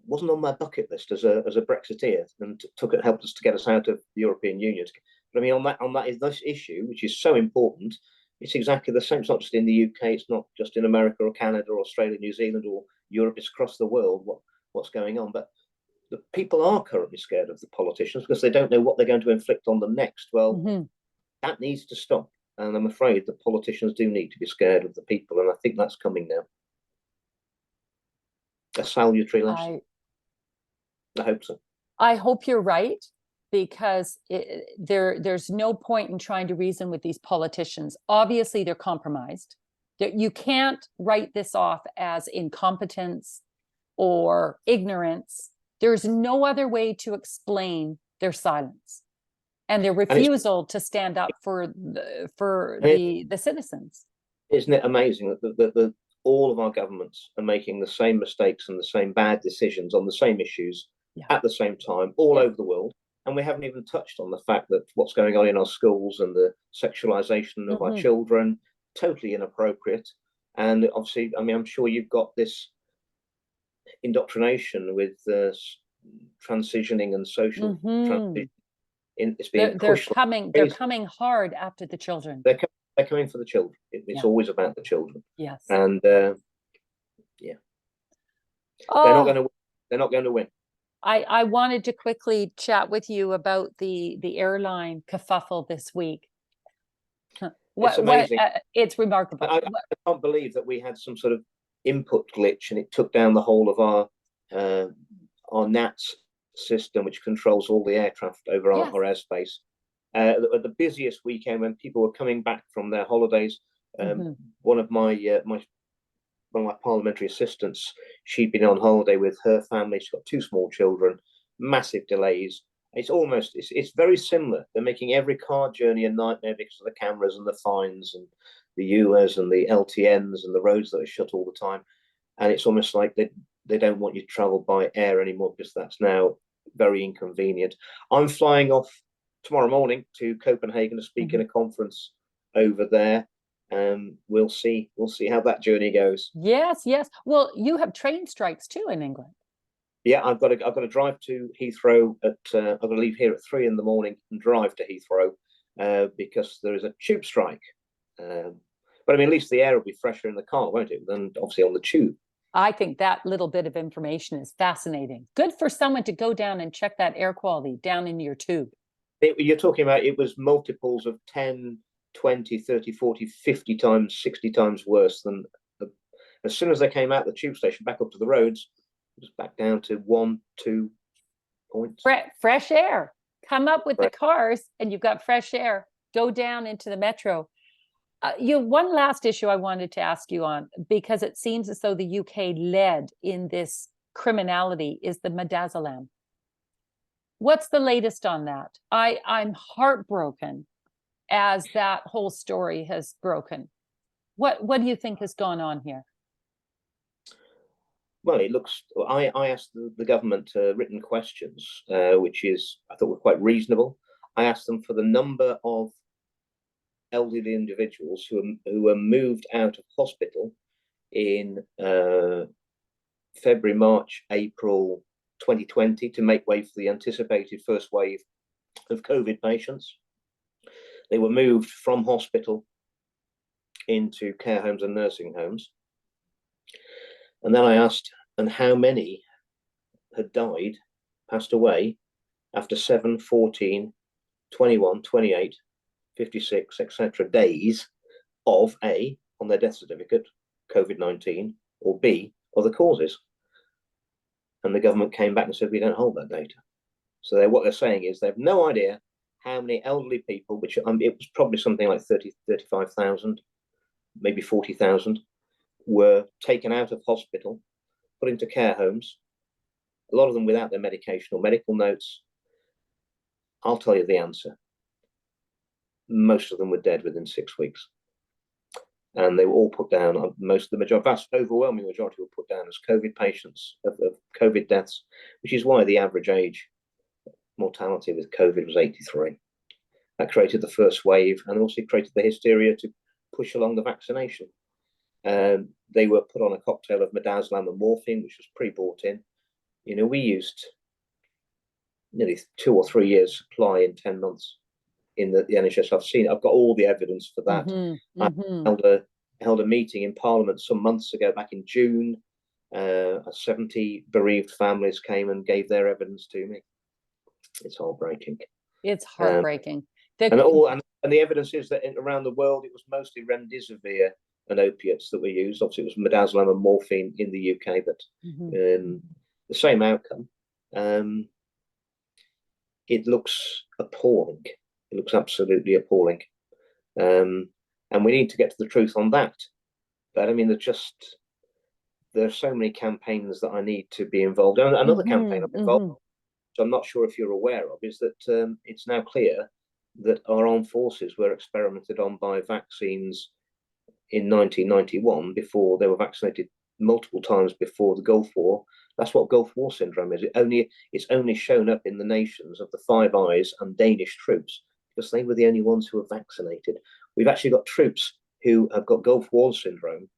wasn't on my bucket list as a Brexiteer, and helped us to get us out of the European Union. But I mean, on that is this issue, which is so important. It's exactly the same. It's not just in the UK. It's not just in America or Canada or Australia, New Zealand or Europe. It's across the world what's going on. But the people are currently scared of the politicians because they don't know what they're going to inflict on them next. Well, that needs to stop. And I'm afraid the politicians do need to be scared of the people. And I think that's coming now. A salutary lesson. I hope so. I hope you're right, because there's no point in trying to reason with these politicians. Obviously, they're compromised. You can't write this off as incompetence or ignorance. There's no other way to explain their silence and their refusal to stand up for the citizens. Isn't it amazing that all of our governments are making the same mistakes and the same bad decisions on the same issues at the same time all over the world? And we haven't even touched on the fact that what's going on in our schools and the sexualization of our children, totally inappropriate. And obviously, I mean, I'm sure you've got this indoctrination with transitioning and social transition. It's being They're pushed. they're coming hard after the children. They're coming for the children. It's always about the children. Yes. And yeah, Oh, they're not going to win. I wanted to quickly chat with you about the airline kerfuffle this week. It's amazing. It's remarkable. I can't believe that we had some sort of input glitch and it took down the whole of our NATS system, which controls all the aircraft over our airspace. At the busiest weekend when people were coming back from their holidays, one of my parliamentary assistants, she'd been on holiday with her family. She's got 2 small children, massive delays. It's very similar. They're making every car journey a nightmare because of the cameras and the fines and the ULEZ and the LTNs and the roads that are shut all the time. And it's almost like they don't want you to travel by air anymore because that's now very inconvenient. I'm flying off tomorrow morning to Copenhagen to speak in a conference over there. We'll see how that journey goes. Yes. Well, you have train strikes too in England. Yeah, I've got to drive to Heathrow at. I've got to leave here at 3 in the morning and drive to Heathrow because there is a tube strike. But I mean, at least the air will be fresher in the car, won't it? Than obviously on the tube. I think that little bit of information is fascinating. Good for someone to go down and check that air quality down in your tube. You're talking about it was multiples of 10, 20, 30, 40, 50 times, 60 times worse than as soon as they came out the tube station back up to the roads, it was back down to 1, 2 points. Fresh air. Come up with the cars and you've got fresh air. Go down into the metro. One last issue I wanted to ask you on, because it seems as though the UK led in this criminality, is the midazolam. What's the latest on that? I'm heartbroken as that whole story has broken. What do you think has gone on here? Well, it looks. I asked the government written questions, which I thought were quite reasonable. I asked them for the number of elderly individuals who were moved out of hospital in February, March, April 2020 to make way for the anticipated first wave of COVID patients. They were moved from hospital into care homes and nursing homes. And then I asked, and how many had died, passed away after 7, 14, 21, 28, 56, etc. days of A, on their death certificate, COVID-19, or B, other causes. And the government came back and said, we don't hold that data. So what they're saying is they have no idea how many elderly people, which it was probably something like 30, 35,000, maybe 40,000, were taken out of hospital, put into care homes, a lot of them without their medication or medical notes. I'll tell you the answer. Most of them were dead within 6 weeks. And they were all put down, vast overwhelming majority were put down as COVID patients, of COVID deaths, which is why the average age mortality with COVID was 83. That created the first wave and also created the hysteria to push along the vaccination. They were put on a cocktail of midazolam and morphine, which was pre-bought in. We used nearly 2 or 3 years supply in 10 months in the NHS. I've got all the evidence for that. I held a meeting in Parliament some months ago, back in June. 70 bereaved families came and gave their evidence to me. It's heartbreaking. It's heartbreaking. And the evidence is that around the world it was mostly remdesivir and opiates that were used. Obviously, it was midazolam and morphine in the UK, but the same outcome. It looks appalling. It looks absolutely appalling. And we need to get to the truth on that. But I mean, there are so many campaigns that I need to be involved in. Another campaign I'm involved in, which I'm not sure if you're aware of, is that it's now clear that our armed forces were experimented on by vaccines in 1991 before they were vaccinated multiple times before the Gulf War. That's what Gulf War syndrome is. It's only shown up in the nations of the Five Eyes and Danish troops because they were the only ones who were vaccinated. We've actually got troops who have got Gulf War syndrome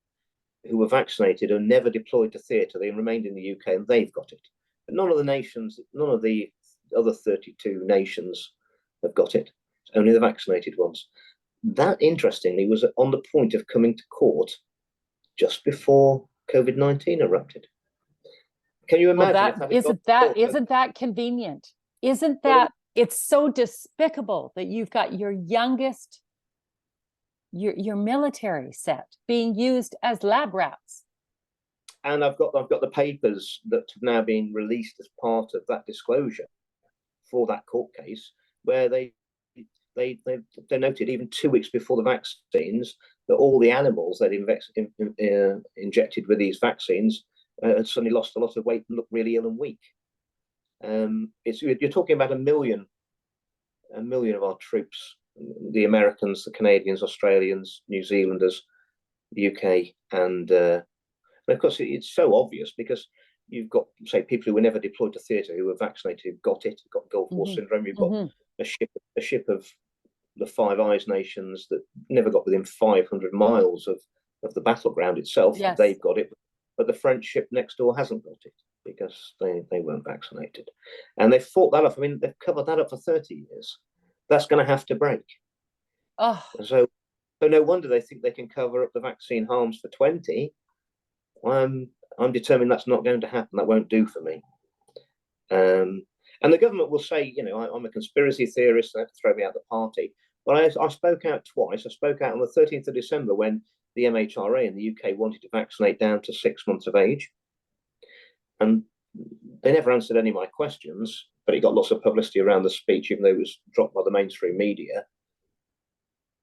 who were vaccinated and never deployed to theatre. They remained in the UK and they've got it. But none of the other 32 nations have got it. It's only the vaccinated ones. That, interestingly, was on the point of coming to court just before COVID-19 erupted. Can you imagine? Well, isn't that convenient? Isn't that, it's so despicable that you've got your youngest, your military set being used as lab rats. And I've got the papers that have now been released as part of that disclosure for that court case, where they noted even 2 weeks before the vaccines that all the animals that injected with these vaccines had suddenly lost a lot of weight and looked really ill and weak. You're talking about a million of our troops, the Americans, the Canadians, Australians, New Zealanders, the UK, and of course it's so obvious because you've got, say, people who were never deployed to theatre who were vaccinated, who got it, got Gulf War syndrome. You've got a ship of the Five Eyes nations that never got within 500 miles of the battleground itself. Yes. They've got it, but the French ship next door hasn't got it because they weren't vaccinated. And they've fought that off. I mean, they've covered that up for 30 years. That's going to have to break. Oh. So no wonder they think they can cover up the vaccine harms for 20. I'm determined that's not going to happen. That won't do for me. And the government will say, I'm a conspiracy theorist, they have to throw me out of the party. But I spoke out twice. I spoke out on the 13th of December when the MHRA in the UK wanted to vaccinate down to 6 months of age. And they never answered any of my questions, but it got lots of publicity around the speech, even though it was dropped by the mainstream media.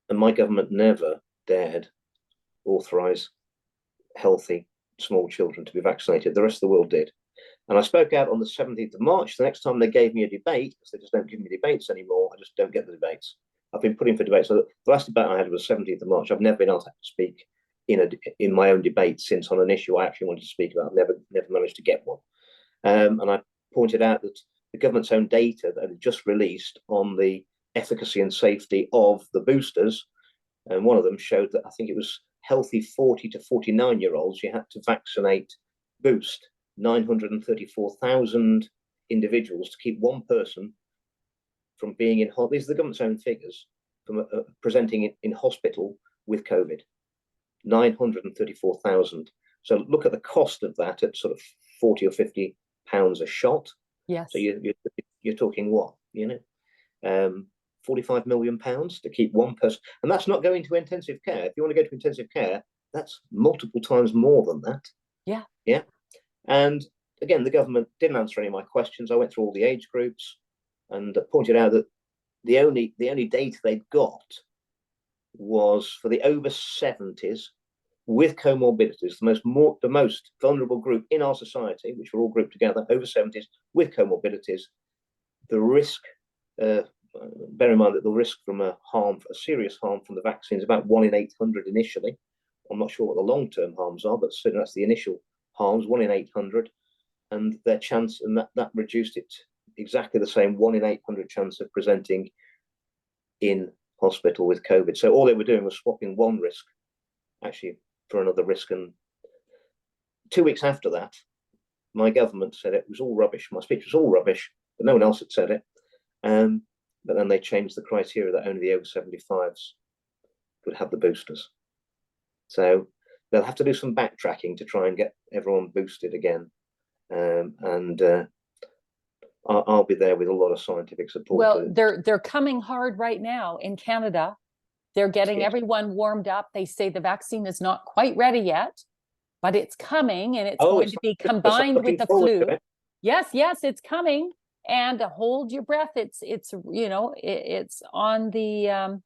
And my government never dared authorise healthy small children to be vaccinated. The rest of the world did. And I spoke out on the 17th of March. The next time they gave me a debate, because they just don't give me debates anymore, I just don't get the debates. I've been putting for debates. So the last debate I had was 17th of March. I've never been able to speak in my own debate since on an issue I actually wanted to speak about. I've never managed to get one. And I pointed out that the government's own data that had just released on the efficacy and safety of the boosters, and one of them showed that I think it was healthy 40 to 49-year-olds you had to vaccinate, boost 934,000 individuals to keep one person from being in, these are the government's own figures, from presenting in hospital with COVID. 934,000. So look at the cost of that at sort of 40 or 50 pounds a shot. Yes. So you're talking what, 45 million pounds to keep one person, and that's not going to intensive care. If you want to go to intensive care, that's multiple times more than that. Yeah. And again, the government didn't answer any of my questions. I went through all the age groups and pointed out that the only data they'd got was for the over 70s with comorbidities, the most vulnerable group in our society, which were all grouped together, over 70s with comorbidities. The risk, bear in mind that the risk from a serious harm from the vaccine is about 1 in 800 initially. I'm not sure what the long-term harms are, but certainly that's the initial harms, 1 in 800, and their chance, and that reduced it exactly the same, 1 in 800 chance of presenting in hospital with COVID. So all they were doing was swapping one risk actually for another risk. And 2 weeks after that, my government said it was all rubbish. My speech was all rubbish, but no one else had said it. But then they changed the criteria that only the over 75s would have the boosters. So they'll have to do some backtracking to try and get everyone boosted again. I'll be there with a lot of scientific support. Well, they're coming hard right now in Canada. They're getting everyone warmed up. They say the vaccine is not quite ready yet, but it's coming, and it's going to be combined with the flu. Yes, it's coming. And hold your breath. It's on the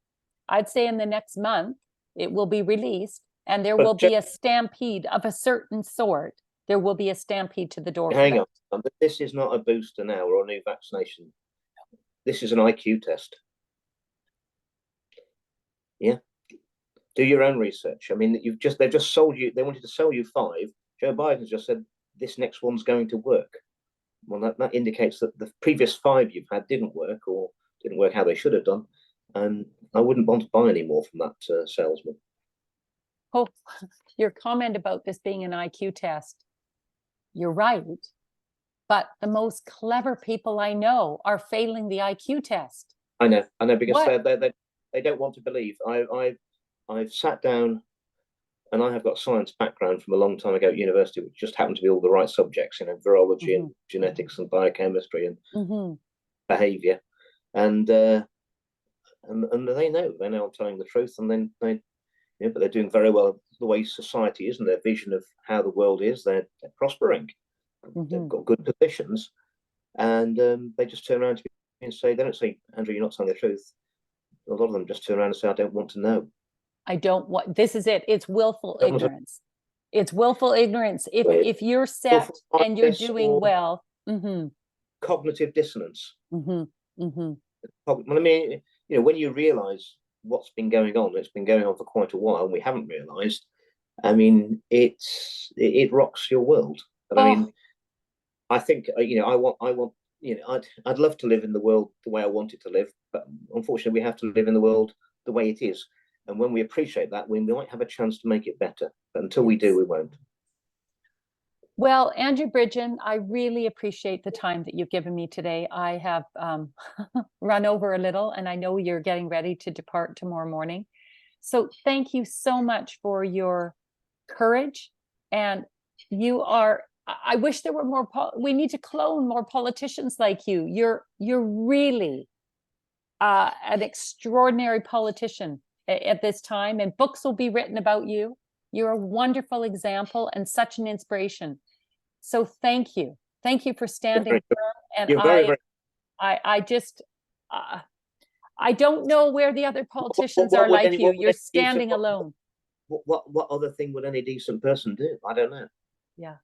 I'd say in the next month it will be released, and there will be a stampede of a certain sort. There will be a stampede to the door. Hang on, this is not a booster now or a new vaccination. This is an IQ test. Yeah, do your own research. I mean, they've just sold you. They wanted to sell you 5. Joe Biden's just said this next one's going to work. Well, that indicates that the previous 5 you've had didn't work, or didn't work how they should have done. And I wouldn't want to buy any more from that salesman. Oh, your comment about this being an IQ test, you're right. But the most clever people I know are failing the IQ test. I know, because What? they don't want to believe. I've sat down, and I have got a science background from a long time ago at university, which just happened to be all the right subjects, you know, virology and genetics and biochemistry and behavior, and they know I'm telling the truth, and then but they're doing very well the way society is and their vision of how the world is. They're prospering. They've got good positions, and they just turn around to me and say, they don't say, Andrew, you're not telling the truth. A lot of them just turn around and say, I don't want to know. I don't want, this is it. It's willful ignorance. It's willful ignorance. If you're set and you're doing well. Cognitive dissonance. Well, I mean, you know, when you realize what's been going on, it's been going on for quite a while, and we haven't realized, I mean, it rocks your world. But I mean, I think, you know, I want, you know, I'd love to live in the world the way I want it to live, but unfortunately we have to live in the world the way it is. And when we appreciate that, we might have a chance to make it better. But until we do, we won't. Well, Andrew Bridgen, I really appreciate the time that you've given me today. I have run over a little, and I know you're getting ready to depart tomorrow morning. So thank you so much for your courage. And you are, I wish there were more, we need to clone more politicians like you. You're really an extraordinary politician at this time, and books will be written about you. You're a wonderful example and such an inspiration. So thank you. Thank you for standing firm. And you're very, I just, I don't know where the other politicians are like you. You're standing alone. What other thing would any decent person do? I don't know. Yeah.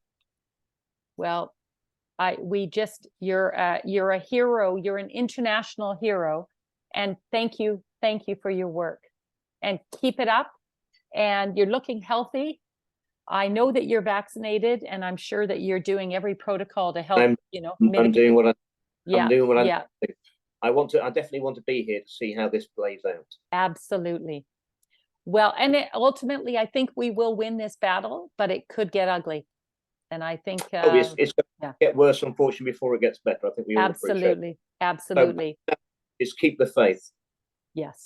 Well, you're a hero. You're an international hero. And thank you for your work. And keep it up. And you're looking healthy. I know that you're vaccinated, and I'm sure that you're doing every protocol to help, you know, mitigate. I'm doing what I'm doing what I definitely want to be here to see how this plays out. Absolutely. Well, and ultimately, I think we will win this battle, but it could get ugly. And I think it's going to get worse, unfortunately, before it gets better. I think we all appreciate it. Absolutely. So, just keep the faith. Yes.